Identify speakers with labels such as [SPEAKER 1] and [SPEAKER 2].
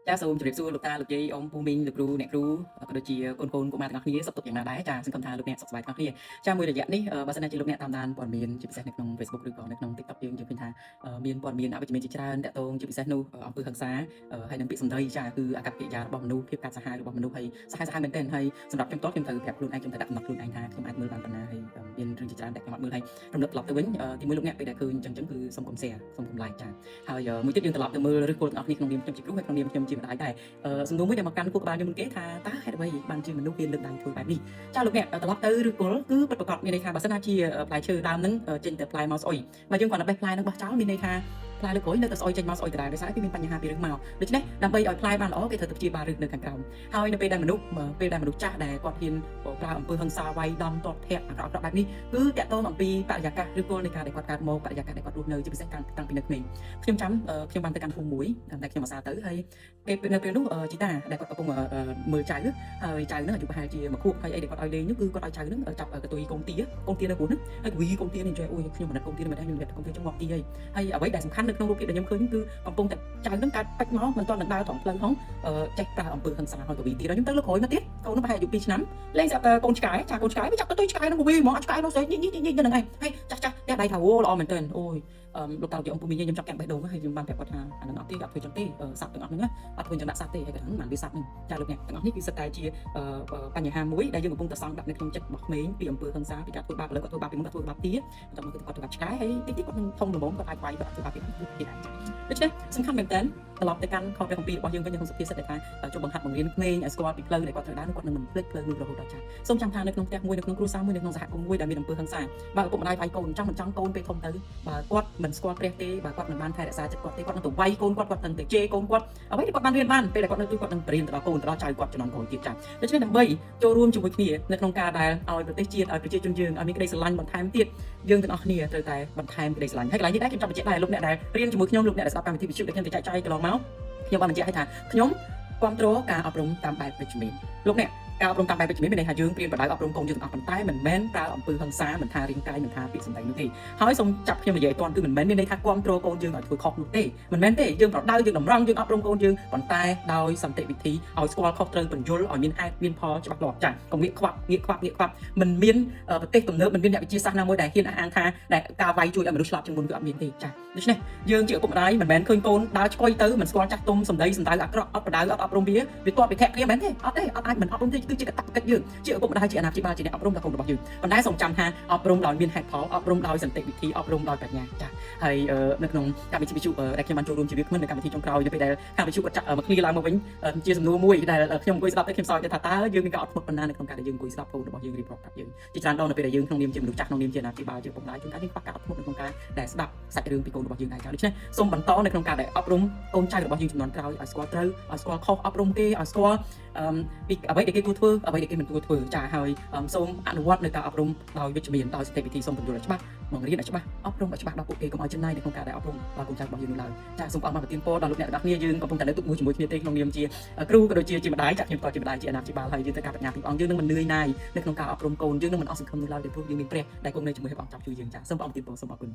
[SPEAKER 1] ចាសូមជម្រាបសួរលោកតាលោកយាយអ៊ំពូមីងលោកគ្រូអ្នកគ្រូក៏ដូចជាកូនកូនកុមារទាំងអស់គ្នាសុខទុក្ខយ៉ាងណាដែរចាសង្ឃឹមថាលោកអ្នកសុខសប្បាយទាំងអស់គ្នាចាមួយរយៈនេះបើសិនជាលោកអ្នកតាមដានព័ត៌មានជាពិសេសនៅក្នុង Facebook ឬក៏នៅក្នុង TikTok យើងឃើញថាមានព័ត៌មានអវិជ្ជមានជាច្រើនតាក់ទងជាពិសេសនោះអំពើហិង្សាហើយនឹងពាក្យសម្ដីចាគឺអាកប្បកិរិយារបស់មនុស្សភាពកាចសាហាវរបស់មនុស្សហើយសាហាវមែនទែនហើយសម្រាប់ខ្ញុំតខ្ញុំត្រូវប្រាប់ខ្លួនឯងខ្ញុំត្រូវដាក់កំណត់ខ្លួនឯងថាខ្ញុំអាចមើលបានប៉ុណ្ណាហើយមានរឿងជាច្រើនដែលខ្ញុំអត់មើលហើយរំលឹកត្រឡប់ទៅវិញទីមួយលោកអ្នកពេលដែលឃើញអញ្ចឹងគឺសូមកុំ share សូមកុំ like ចាហើយមួយទៀតយើងត្រឡប់ទៅមើលឬគល់ទាំងអស់គ្នាក្នុងនាមខ្ញុំជាគ្រូហើយក្នុងនាមខ្ញុំជាម្ដាយដែរសំណួរមួយដែលមកកាន់ពួកក្បាលខ្ញុំមុនគេថាតើហេតុអ្វីបានជាមនុស្សមានលើកដៃធ្វើបែបនេះចាលោកអ្នកត្រឡប់ទៅឬគល់គឺពិតប្រាកដមានន័យថាបើសិនណាជាផ្លែឈើដើមហ្នឹងចេញតែផ្លែមកស្អុយបើយើងគ្រាន់តែបេះផ្លែហ្នឹងបោះចោលមានន័យថាផ្លែលើក្រោយនៅតែស្អុយចេញមកស្អុយដដែលដោយសារវាមានបញ្ហាពីរឿងមកដូច្នេះដើម្បីឲ្យផ្លែបានល្អគេត្រូវតែព្យាបាលរឿងនៅខាងក្រោមហើយនៅពេលដែលមនុស្សចាស់ដែលគាត់ហ៊ានប្រើអំពើហិង្សាវាយដំទាត់ធាក់អាក្រក់បែបនេះគឺតាក់ទងអំពីបរិយាកាសឬគល់នៃការដែលគាត់កើតមកបរិយាកាសដែលគាត់រស់នៅជាពិសេសតាំងពីនៅក្មេងខ្ញុំចាំខ្ញុំបានទៅកាន់ភូមិមួយតែខ្ញុំអាសាទៅហើយគេនៅពេលនោះជីតាដែលគាត់កំពុងមើលចៅហើយចៅហ្នឹងអាយុប្រហែលជាមួយខួបហើយអីដែលគាត់ឲ្យលេងនោះគឺគាត់ឲ្យចៅហ្នឹងចាប់កតុយកូនទានៅពោះហ្នឹងហើយវីកូនទានេះជួយអូយខ្ញុំមិនដឹងកូនទាមិនដឹងខ្ញុំនិយាយកូនទាចំមកទីហើយអ្វីដែលសំខាន់នៅក្នុងរូបភាពដែលខ្ញុំឃើញគឺកំពុងតែចៅហ្នឹងកាត់បាច់មកមិនទាន់នឹងដើរត្រង់ផ្លូវហងចេះប្រើអំពើហិង្សាហើយក៏វីទៀតហើយខ្ញុំទៅលើក្រោយមកទៀតកូននោះប្រហែលអាយុ2ឆ្នាំលេងស្រាប់តែកូនឆ្កែចាកូនឆ្កែវាចាប់កតុយឆ្កែហ្នឹងវីហ្មងឆ្កែនោះស្អីញ៉ិហ្នឹងឯងហើយចាស់តែដៃថាអូល្អមែនទែនអូយលោកតាលោកអង្គពូមីខ្ញុំចាប់កាក់បេះដូងហើយខ្ញុំបានប្រាប់គាត់ថាអានឹងអត់ទេអត់ធ្វើចឹងទេសត្វទាំងអស់ហ្នឹងអត់ធ្វើចឹងដាក់សត្វទេហើយគាត់ហ្នឹងបានវាសត្វហ្នឹងចាលោកអ្នកទាំងអស់នេះគឺសិតតែជាបញ្ហាមួយដែលយើងកំពុងតែសង្កត់នៅក្នុងចិត្តរបស់ក្មេងពីអំពើហិង្សាពីការធ្វើបាបឥឡូវគាត់ធ្វើបាបពីមុនគាត់ធ្វើបាបទៀតបន្តមកគាត់ធ្វើបាបឆ្កែហើយតិចគាត់នឹងធំល្មមគាត់អាចវាយគាត់ធ្វើបាបពីទៀតដែរដូច្នេះសំខាន់មែនតើត្រឡប់ទៅកាន់ខព្រះគម្ពីររបស់យើងវិញក្នុងសុភាសិតដែលថាចុះបង្ហាត់បង្រៀនក្មេងឲ្យស្គាល់ពីផ្លូវដែលគាត់ត្រូវដើរគាត់នឹងមិនភ្លេចផ្លូវនោះរហូតដល់ចាស់សូមចាំថានៅក្នុងផ្ទះមួយនៅក្នុងគ្រួសារមួយនៅក្នុងសហគមន៍មួយដែលមានអំពើហិង្សាបើឪពុកម្ដាយវាយកូនចង់មិនចង់កូនពេលធំទៅបើគាត់មិនស្គាល់ព្រះទេបើគាត់មិនបានថែរក្សាចិត្តគាត់ទេគាត់នឹងទៅវាយកូនគាត់នឹងទៅជេរកូនគាត់អ្វីដែលគាត់បានរៀនបានពេលដែលគាត់នៅទីគាត់នឹងបរៀនទៅដល់កូនទៅដល់ចៅគាត់ជំនាន់ក្រោយទៀតចា៎ដូច្នេះដើម្បីចូលរួមជាមួយគ្នានៅក្នុងការដែលឲ្យប្រទេសជាតិឲ្យប្រជាជនយើងឲ្យមានក្តីស្រឡាញ់បន្ថែមទៀតយើងទាំងអស់គ្នាត្រូវតែបន្ថែមក្តីស្រឡាញ់ហើយកន្លែងនេះដែរខ្ញុំចង់បញ្ជាក់ដែរលោកអ្នកដែលរៀនជាមួយខ្ញុំលោកអ្នកដែលស្ដាប់កម្មវិធីវិទ្យុដែលខ្ញុំទៅចែកចាយកន្លងមកខ្ញុំបានបញ្ជាក់ឲ្យថាខ្ញុំគ្រប់គ្រងការអប់រំតាមបែបវិជ្ជមានលោកអ្នកការអប់រំតាមបែបវិជ្ជមានមានន័យថាយើងព្រៀនបដៅអប់រំកូនយើងទាំងអស់ប៉ុន្តែមិនមែនប្រើអំពើហិង្សាមិនថារាងកាយមិនថាពាក្យសម្ដីនោះទេហើយសូមចាប់ខ្ញុំនិយាយឲ្យទាន់គឺមិនមែនមានន័យថាគ្រប់គ្រងកូនយើងឲ្យធ្វើខុសនោះទេមិនមែនទេយើងប្រដៅយើងតម្រង់យើងអប់រំកូនយើងប៉ុន្តែដោយសន្តិវិធីឲ្យស្គាល់ខុសត្រូវបញ្យលឲ្យមានហេតុមានផលច្បាស់លាស់ចា៎កុំងាកខ្វាប់មិនមានប្រទេសទំនើបមិនមានអ្នកវិទ្យាសាស្ត្រណាមួយដែលហ៊ានអះអាងថាដែលការវាយជួយឲ្យមនុស្សស្លាប់ជាងមុនគឺអត់មានទេចា៎ដូច្នេះយើងជាឪពុកម្ដាយមិនមែនឃើញកូនដើរឆ្កុយទៅមិនស្គាល់ចាស់ទុំសម្ដីសម្ដៅអាក្រក់អត់បដៅអត់អប់រំវាទាត់វិធាក់គ្នាមែនទេអត់ទេអត់អាចមិនអប់រំទេគឺជាកាតព្វកិច្ចយើងជាឪពុកម្ដាយជាអាណាព្យាបាលជាអ្នកអប់រំដល់កូនរបស់យើងប៉ុន្តែសូមចាំថាអប់រំដោយមានហេតុផលអប់រំដោយសន្តិវិធីអប់រំដោយប្រាជ្ញាចា៎ហើយនៅក្នុងកម្មវិធីវិទ្យុដែលខ្ញុំបានចូលរួមជាវាគ្មិននៅកម្មវិធីចុងក្រោយទៅពេលដែលកម្មវិធីគាត់ចាក់មកឃ្លីឡើងមកវិញជាសំណួរមួយដែលខ្ញុំអង្គុយស្ដាប់ទៅខ្ញុំសើចថាតើយើងមានការអត់ធ្មត់ប៉ុណ្ណានៅក្នុងការដែលយើងអង្គុយស្ដាប់កូនរបស់យើងរៀបរាប់ប្រាប់យើងជាច្រើនដងនៅពេលដែលយើងក្នុងនាមជាមនុស្សចាស់ក្នុងនាមជាអាណាព្យាបាលជាឪពុកម្ដាយជួនកាលយើងខ្វះការអត់ធ្មត់នៅក្នុងការដែលស្ដាប់សាច់រឿងពីកូនរបស់យើងដែរចា៎ដូច្នេះសូមបន្តនៅក្នុងការដែលអប់រំកូនចៅរបស់យើងជំនាន់ក្រោយឲ្យស្គាល់ត្រូវឲ្យស្គាល់ខុសអប់រំគេឲ្យស្គាល់ពីអ្វីដែលគេគួរធ្វើអ្វីដែលគេមិនគួរធ្វើចា៎ហើយសូមអនុវត្តនៅការអប់រំដោយវិជ្ជមានដោយសន្តិវិធីសូមពន្យល់ឲ្យច្បាស់បង្រៀនឲ្យច្បាស់អប់រំឲ្យច្បាស់ដល់ពួកគេកុំឲ្យចំណាយនៅក្នុងការដែលអប់រំដល់កូនចៅរបស់យើងនោះឡើយចា៎សូមអរគុណប្រទានពរដល់លោកអ្នកទាំងអស់គ្នាយើងកំពុងតែនៅទុកមួយជាមួយគ្នាទេក្នុងនាមជាគ្រូក៏ដូចជាម្ដាយចា៎ខ្ញុំក៏ជាម្ដាយជាអាណាព្យាបាលហើយយើងត្រូវការប្រាជ្ញាពីព្រះអង្គយើងនឹងមិននឿយណាយនៅក្នុងការអប់រំកូនយើងនឹងមិនអស់សង្ឃឹមនោះឡើយពីព្រោះយើងមានព្រះដែលគង់នៅជាមួយព្រះអង្គចាប់ជួយយើងចា៎សូមអរគុណប្រទានពរសូមអរគុណ